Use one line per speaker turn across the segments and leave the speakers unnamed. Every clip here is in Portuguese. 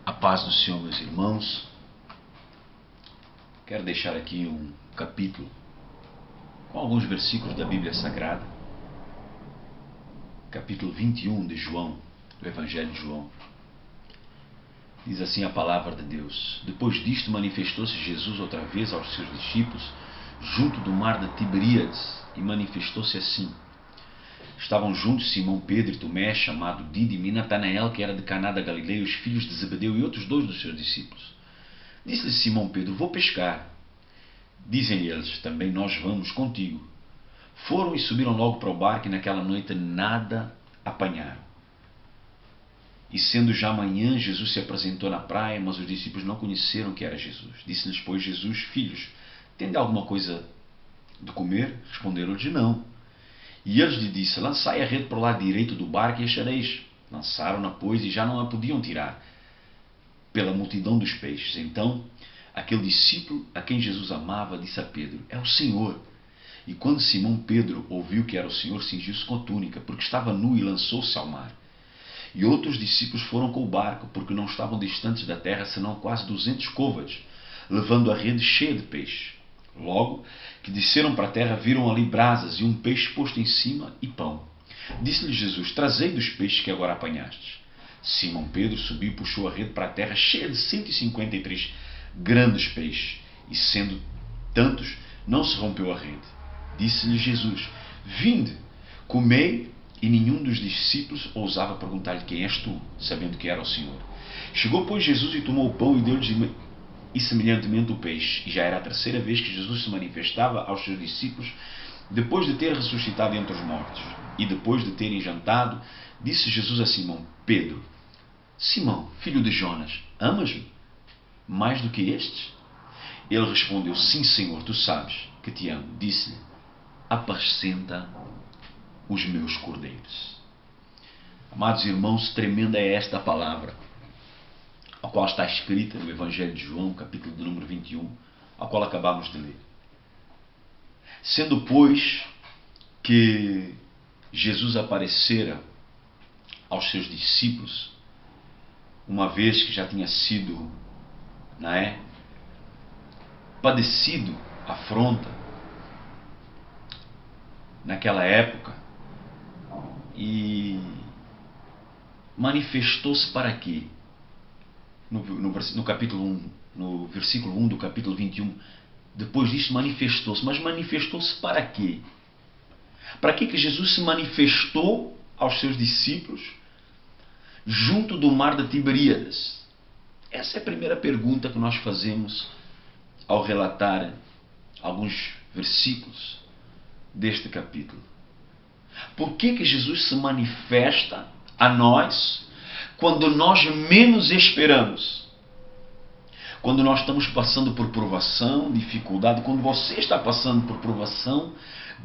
A paz do Senhor, meus irmãos. Quero deixar aqui um capítulo com alguns versículos da Bíblia Sagrada. Capítulo 21 de João, do Evangelho de João. Diz assim a palavra de Deus: Depois disto manifestou-se Jesus outra vez aos seus discípulos junto do mar de Tiberíades, e manifestou-se assim. Estavam juntos Simão Pedro e Tomé, chamado Dídimo, e Natanael, que era de Caná da Galileia, os filhos de Zebedeu, e outros dois dos seus discípulos. Disse-lhe Simão Pedro: Vou pescar. Dizem eles: Também nós vamos contigo. Foram e subiram logo para o barco, e naquela noite nada apanharam. E sendo já manhã, Jesus se apresentou na praia, mas os discípulos não conheceram que era Jesus. Disse-lhes, pois, Jesus: Filhos, tende alguma coisa de comer? Responderam-lhes: Não. E eles lhe disse: Lançai a rede para o lado direito do barco e achareis. Lançaram-na, pois, e já não a podiam tirar, pela multidão dos peixes. Então, aquele discípulo a quem Jesus amava disse a Pedro: É o Senhor. E quando Simão Pedro ouviu que era o Senhor, cingiu-se com a túnica, porque estava nu, e lançou-se ao mar. E outros discípulos foram com o barco, porque não estavam distantes da terra, senão quase 200 côvados, levando a rede cheia de peixe. Logo que desceram para a terra, viram ali brasas e um peixe posto em cima e pão. Disse-lhe Jesus: Trazei dos peixes que agora apanhastes. Simão Pedro subiu e puxou a rede para a terra, cheia de 153 grandes peixes, e sendo tantos, não se rompeu a rede. Disse-lhe Jesus: Vinde, comei. E nenhum dos discípulos ousava perguntar-lhe: Quem és tu? Sabendo que era o Senhor. Chegou, pois, Jesus e tomou o pão e deu-lhes e semelhantemente o peixe. E já era a terceira vez que Jesus se manifestava aos seus discípulos, depois de ter ressuscitado entre os mortos. E depois de terem jantado, disse Jesus a Simão Pedro: Simão, filho de Jonas, amas-me mais do que estes? Ele respondeu: Sim, Senhor, tu sabes que te amo. Disse-lhe: Apascenta os meus cordeiros. Amados irmãos, tremenda é esta palavra, a qual está escrita no Evangelho de João, capítulo de número 21, a qual acabamos de ler. Sendo, pois, que Jesus aparecera aos seus discípulos, uma vez que já tinha sido, padecido afronta naquela época, e manifestou-se para quê? No capítulo 1, no versículo 1 do capítulo 21, depois disto manifestou-se. Mas manifestou-se para quê? Para que Jesus se manifestou aos seus discípulos junto do mar de Tiberíades? Essa é a primeira pergunta que nós fazemos ao relatar alguns versículos deste capítulo. Por que Jesus se manifesta a nós quando nós menos esperamos? Quando nós estamos passando por provação, dificuldade, quando você está passando por provação,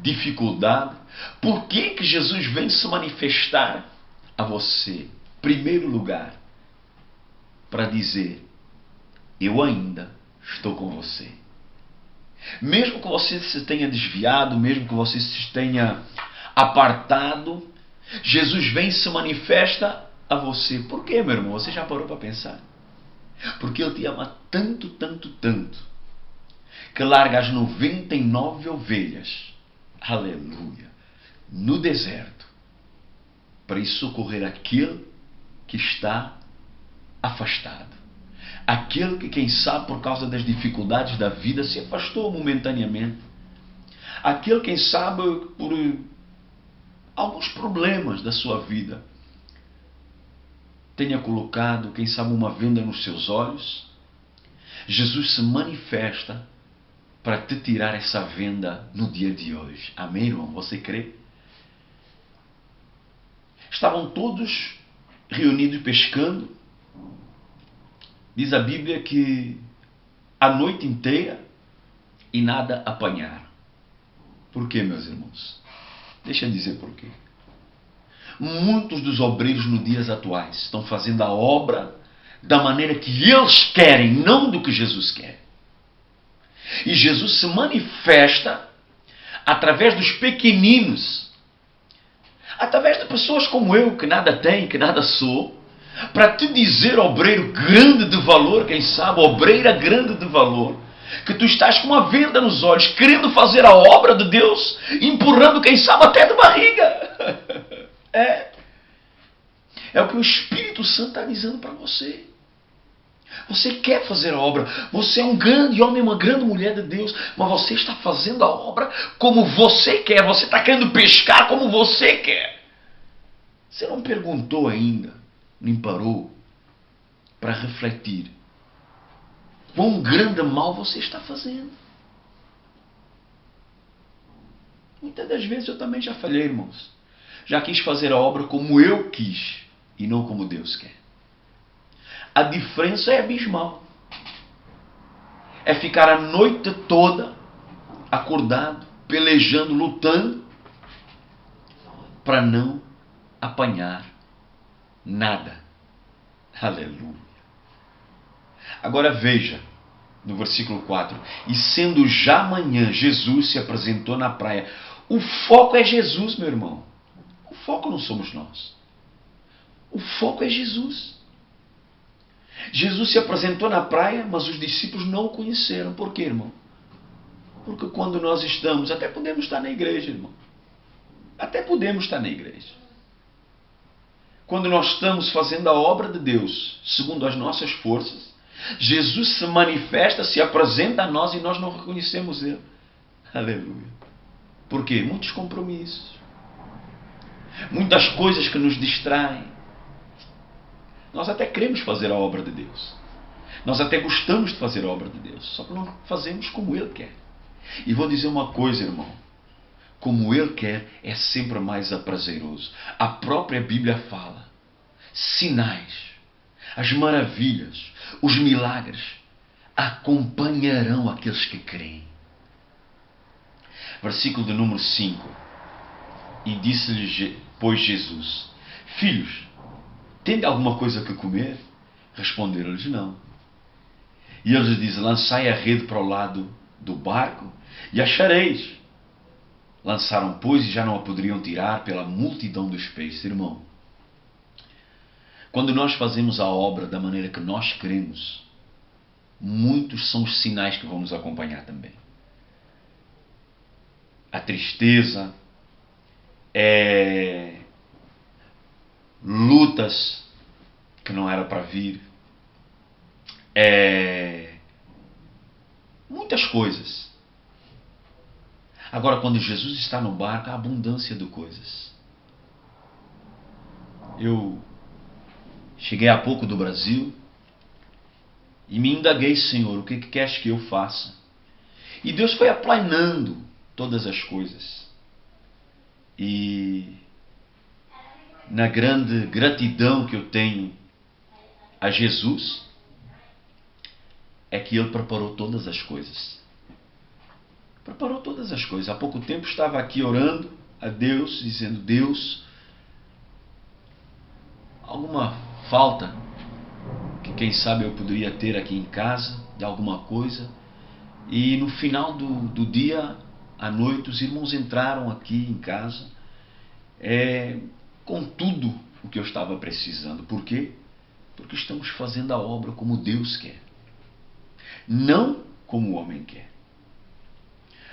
dificuldade, por que Jesus vem se manifestar a você? Em primeiro lugar, para dizer: eu ainda estou com você. Mesmo que você se tenha desviado, mesmo que você se tenha apartado, Jesus vem e se manifesta a você. Por quê, meu irmão? Você já parou para pensar? Porque Ele te ama tanto, tanto, tanto, que larga as 99 ovelhas, aleluia, no deserto, para ir socorrer aquele que está afastado. Aquele que, quem sabe, por causa das dificuldades da vida, se afastou momentaneamente. Aquele, quem sabe, por alguns problemas da sua vida, tenha colocado, quem sabe, uma venda nos seus olhos. Jesus se manifesta para te tirar essa venda no dia de hoje. Amém, irmão? Você crê? Estavam todos reunidos pescando. Diz a Bíblia que a noite inteira e nada apanharam. Por quê, meus irmãos? Deixa eu dizer por quê. Muitos dos obreiros nos dias atuais estão fazendo a obra da maneira que eles querem, não do que Jesus quer. E Jesus se manifesta através dos pequeninos, através de pessoas como eu, que nada tenho, que nada sou, para te dizer, obreiro grande de valor, quem sabe, obreira grande de valor, que tu estás com uma venda nos olhos, querendo fazer a obra de Deus, empurrando, quem sabe, até de barriga. É o que o Espírito Santo está dizendo para você. Você quer fazer a obra, você é um grande homem, uma grande mulher de Deus, mas você está fazendo a obra como você quer, você está querendo pescar como você quer. Você não perguntou ainda, nem parou para refletir quão grande mal você está fazendo. Muitas das vezes eu também já falhei, irmãos. Já quis fazer a obra como eu quis e não como Deus quer. A diferença é abismal. É ficar a noite toda acordado, pelejando, lutando, para não apanhar nada. Aleluia. Agora veja, no versículo 4. E sendo já manhã, Jesus se apresentou na praia. O foco é Jesus, meu irmão. O foco não somos nós. O foco é Jesus. Jesus se apresentou na praia, mas os discípulos não o conheceram. Por quê, irmão? Porque quando nós estamos, até podemos estar na igreja, irmão. Até podemos estar na igreja. Quando nós estamos fazendo a obra de Deus, segundo as nossas forças, Jesus se manifesta, se apresenta a nós e nós não reconhecemos Ele. Aleluia. Por quê? Muitos compromissos. Muitas coisas que nos distraem. Nós até queremos fazer a obra de Deus. Nós até gostamos de fazer a obra de Deus. Só que não fazemos como Ele quer. E vou dizer uma coisa, irmão. Como Ele quer é sempre mais aprazeroso. A própria Bíblia fala. Sinais, as maravilhas, os milagres acompanharão aqueles que creem. Versículo de número 5. E disse-lhes, pois, Jesus: Filhos, tende alguma coisa que comer? Responderam-lhes: não. E ele lhes diz: lançai a rede para o lado do barco e achareis. Lançaram, pois, e já não a poderiam tirar pela multidão dos peixes. Irmão, quando nós fazemos a obra da maneira que nós queremos, muitos são os sinais que vão nos acompanhar também. A tristeza, lutas que não era para vir, muitas coisas. Agora, quando Jesus está no barco, há abundância de coisas. Eu cheguei há pouco do Brasil e me indaguei: Senhor, o que queres que eu faça? E Deus foi aplanando todas as coisas. E na grande gratidão que eu tenho a Jesus, é que Ele preparou todas as coisas. Preparou todas as coisas. Há pouco tempo estava aqui orando a Deus, dizendo: Deus, alguma falta que quem sabe eu poderia ter aqui em casa, de alguma coisa. E no final do dia, à noite, os irmãos entraram aqui em casa com tudo o que eu estava precisando. Por quê? Porque estamos fazendo a obra como Deus quer, não como o homem quer.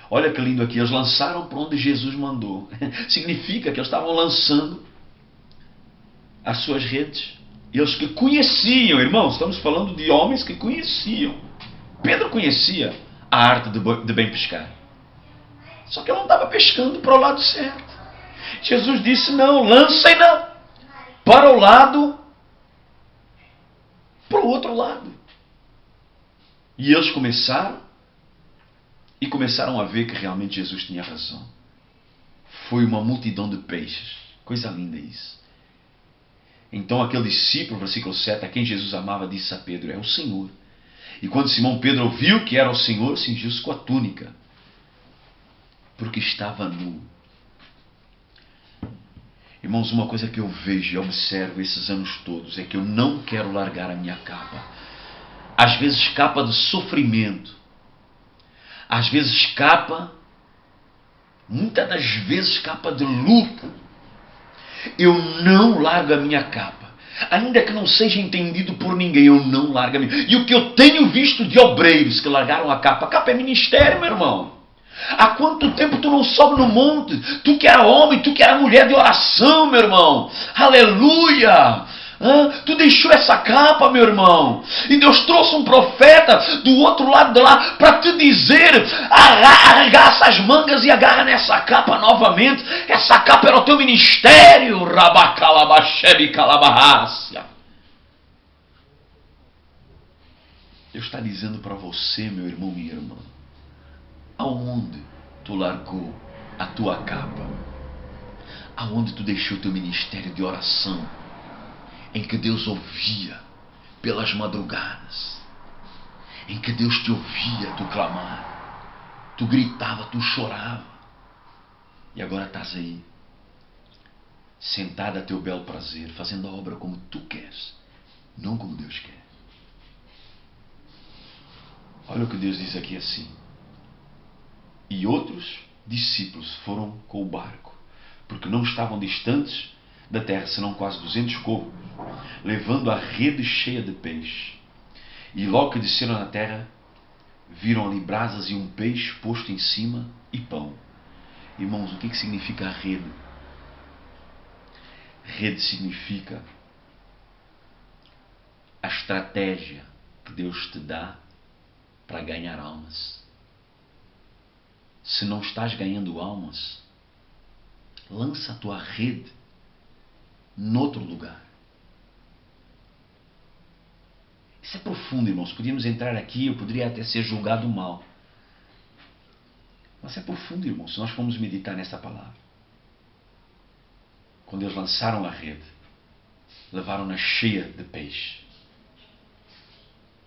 Olha que lindo aqui, eles lançaram para onde Jesus mandou. Significa que eles estavam lançando as suas redes. Eles que conheciam, irmãos, estamos falando de homens que conheciam. Pedro conhecia a arte de bem pescar. Só que ele não estava pescando para o lado certo. Jesus disse: não, lancem-na para o lado, para o outro lado. E eles começaram a ver que realmente Jesus tinha razão. Foi uma multidão de peixes. Coisa linda isso. Então aquele discípulo, versículo 7, a quem Jesus amava, disse a Pedro: é o Senhor. E quando Simão Pedro ouviu que era o Senhor, cingiu-se com a túnica, porque estava nu. Irmãos, uma coisa que eu vejo e observo esses anos todos é que eu não quero largar a minha capa. Às vezes capa de sofrimento, às vezes capa, muitas das vezes capa de luta. Eu não largo a minha capa. ainda que não seja entendido por ninguém, eu não largo a minha. E o que eu tenho visto de obreiros que largaram a capa é ministério, meu irmão. Há quanto tempo tu não sobe no monte? Tu que era homem, tu que era mulher de oração, meu irmão. Aleluia! Tu deixou essa capa, meu irmão. E Deus trouxe um profeta do outro lado de lá para te dizer: arregaça as mangas e agarra nessa capa novamente. Essa capa era o teu ministério. Rabacalabaxebe calabarrácia. Deus está dizendo para você, meu irmão, minha irmã, aonde tu largou a tua capa? Aonde tu deixou o teu ministério de oração, em que Deus ouvia pelas madrugadas, em que Deus te ouvia tu clamar, tu gritava, tu chorava, e agora estás aí, sentada a teu belo prazer, fazendo a obra como tu queres, não como Deus quer. Olha o que Deus diz aqui assim: e outros discípulos foram com o barco, porque não estavam distantes da terra, senão quase 200 côvados, levando a rede cheia de peixe. E logo que desceram na terra, viram ali brasas e um peixe posto em cima e pão. Irmãos, o que significa a rede? Rede significa a estratégia que Deus te dá para ganhar almas. Se não estás ganhando almas, lança a tua rede noutro lugar. Isso é profundo, irmãos. Podíamos entrar aqui, eu poderia até ser julgado mal. Mas é profundo, irmãos, se nós formos meditar nessa palavra. Quando eles lançaram a rede, levaram-na cheia de peixe.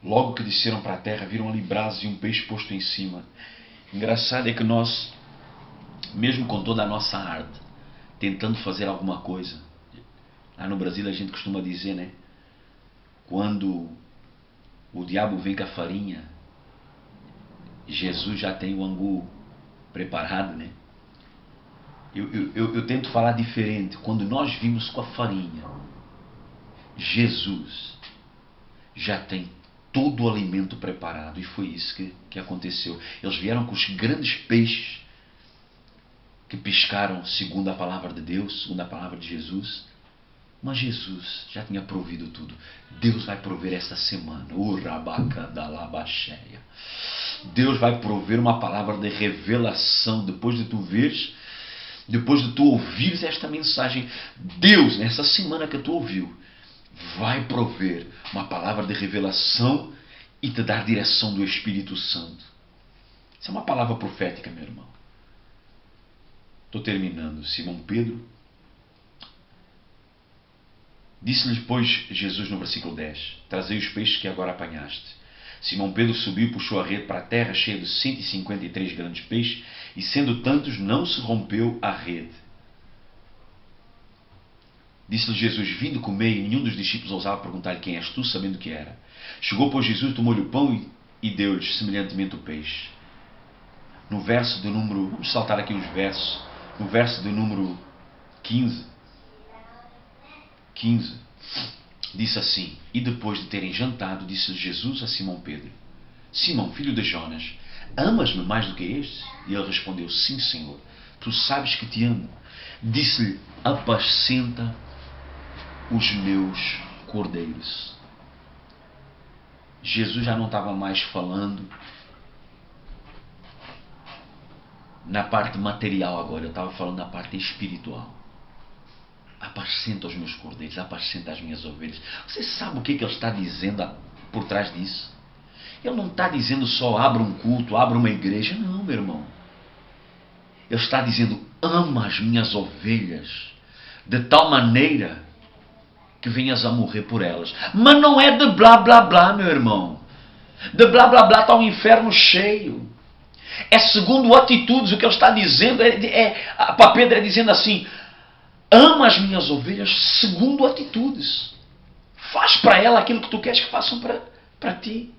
Logo que desceram para a terra, viram ali brasas e um peixe posto em cima. Engraçado é que nós, mesmo com toda a nossa arte, tentando fazer alguma coisa, lá no Brasil a gente costuma dizer, né? Quando o diabo vem com a farinha, Jesus já tem o angu preparado, né? Eu tento falar diferente. Quando nós vimos com a farinha, Jesus já tem todo o alimento preparado. E foi isso que aconteceu. Eles vieram com os grandes peixes que pescaram segundo a palavra de Deus, segundo a palavra de Jesus. Mas Jesus já tinha provido tudo. Deus vai prover esta semana. Deus vai prover uma palavra de revelação. Depois de tu veres, depois de tu ouvires esta mensagem, Deus, nessa semana que tu ouviu, vai prover uma palavra de revelação e te dar direção do Espírito Santo. Isso é uma palavra profética, meu irmão. Estou terminando. Simão Pedro disse-lhe, pois, Jesus no versículo 10: trazei os peixes que agora apanhaste. Simão Pedro subiu e puxou a rede para a terra, cheia de 153 grandes peixes, e sendo tantos, não se rompeu a rede. Disse-lhe Jesus: vinde comer, e nenhum dos discípulos ousava perguntar-lhe: quem és tu, sabendo que era. Chegou, pois, Jesus, tomou-lhe o pão e deu-lhes semelhantemente o peixe. No verso do número, vamos saltar aqui uns versos, no verso do número 15, disse assim: e depois de terem jantado, disse Jesus a Simão Pedro: Simão, filho de Jonas, amas-me mais do que este? E ele respondeu: sim, Senhor, tu sabes que te amo. Disse-lhe: apacenta os meus cordeiros. Jesus já não estava mais falando na parte material agora, eu estava falando na parte espiritual. Apacenta os meus cordeiros, apacenta as minhas ovelhas. Você sabe o que ele está dizendo por trás disso? Ele não está dizendo só abra um culto, abra uma igreja. Não, meu irmão. Ele está dizendo: ama as minhas ovelhas de tal maneira que venhas a morrer por elas. Mas não é de blá blá blá, meu irmão. De blá blá blá está o inferno cheio. É segundo atitudes. O que ele está dizendo para Pedro é dizendo assim: ama as minhas ovelhas segundo atitudes. Faz para ela aquilo que tu queres que façam para ti.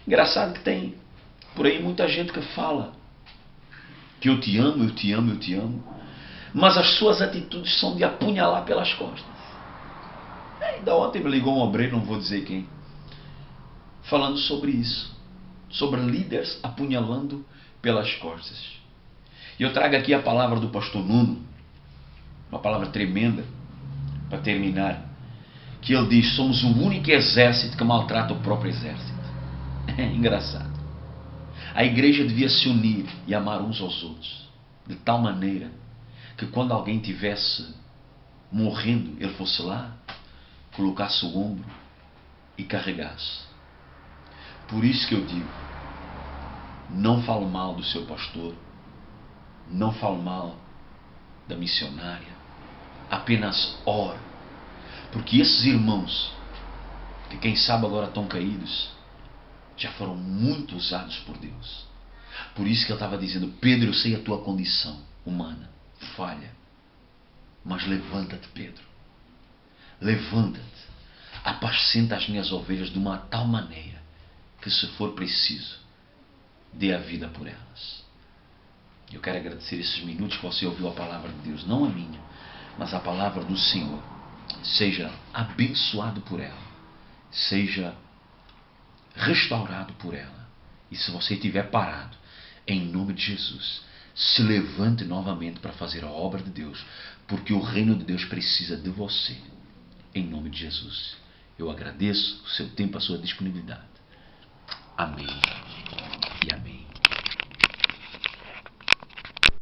Engraçado que tem por aí muita gente que fala que eu te amo, eu te amo, eu te amo, mas as suas atitudes são de apunhalar pelas costas. Ainda ontem me ligou um obreiro, não vou dizer quem, falando sobre isso, sobre líderes apunhalando pelas costas. E eu trago aqui a palavra do pastor Nuno, uma palavra tremenda, para terminar, que ele diz: somos o único exército que maltrata o próprio exército. É engraçado. A igreja devia se unir e amar uns aos outros, de tal maneira que quando alguém tivesse morrendo, ele fosse lá, colocasse o ombro e carregasse. Por isso que eu digo, não fale mal do seu pastor, não fale mal da missionária, apenas ore, porque esses irmãos, que quem sabe agora estão caídos, já foram muito usados por Deus. Por isso que eu estava dizendo: Pedro, eu sei a tua condição humana, falha, mas levanta-te, Pedro, levanta-te, apacenta as minhas ovelhas de uma tal maneira que, se for preciso, dê a vida por elas. Eu quero agradecer esses minutos que você ouviu a palavra de Deus, não a minha, mas a palavra do Senhor. Seja abençoado por ela, seja restaurado por ela. E se você estiver parado, em nome de Jesus, se levante novamente para fazer a obra de Deus, porque o reino de Deus precisa de você. Em nome de Jesus, eu agradeço o seu tempo, a sua disponibilidade. Amém e amém.